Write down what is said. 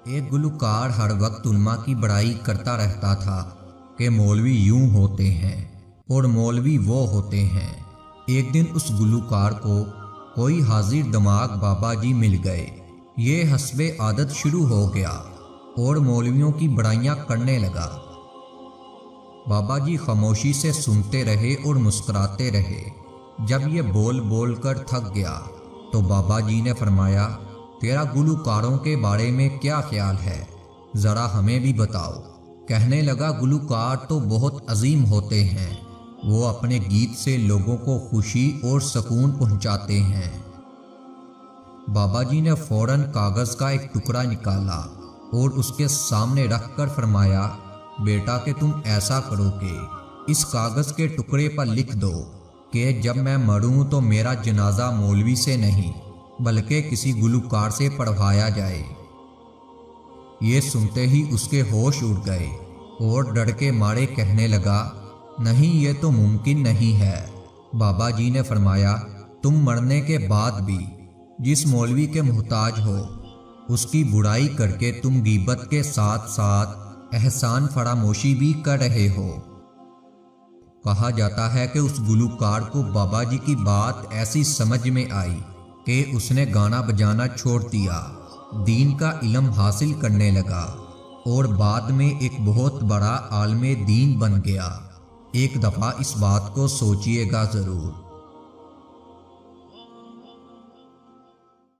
ایک گلوکار ہر وقت علماء کی بڑائی کرتا رہتا تھا کہ مولوی یوں ہوتے ہیں اور مولوی وہ ہوتے ہیں۔ ایک دن اس گلوکار کو کوئی حاضر دماغ بابا جی مل گئے۔ یہ حسب عادت شروع ہو گیا اور مولویوں کی بڑائیاں کرنے لگا۔ بابا جی خاموشی سے سنتے رہے اور مسکراتے رہے۔ جب یہ بول بول کر تھک گیا تو بابا جی نے فرمایا، تیرا گلوکاروں کے بارے میں کیا خیال ہے؟ ذرا ہمیں بھی بتاؤ۔ کہنے لگا، گلوکار تو بہت عظیم ہوتے ہیں، وہ اپنے گیت سے لوگوں کو خوشی اور سکون پہنچاتے ہیں۔ بابا جی نے فوراً کاغذ کا ایک ٹکڑا نکالا اور اس کے سامنے رکھ کر فرمایا، بیٹا کہ تم ایسا کرو کہ اس کاغذ کے ٹکڑے پر لکھ دو کہ جب میں مروں تو میرا جنازہ مولوی سے نہیں بلکہ کسی گلوکار سے پڑھوایا جائے۔ یہ سنتے ہی اس کے ہوش اڑ گئے اور ڈر کے مارے کہنے لگا، نہیں، یہ تو ممکن نہیں ہے۔ بابا جی نے فرمایا، تم مرنے کے بعد بھی جس مولوی کے محتاج ہو اس کی برائی کر کے تم غیبت کے ساتھ ساتھ احسان فراموشی بھی کر رہے ہو۔ کہا جاتا ہے کہ اس گلوکار کو بابا جی کی بات ایسی سمجھ میں آئی کہ اس نے گانا بجانا چھوڑ دیا، دین کا علم حاصل کرنے لگا اور بعد میں ایک بہت بڑا عالم دین بن گیا۔ ایک دفعہ اس بات کو سوچئے گا ضرور۔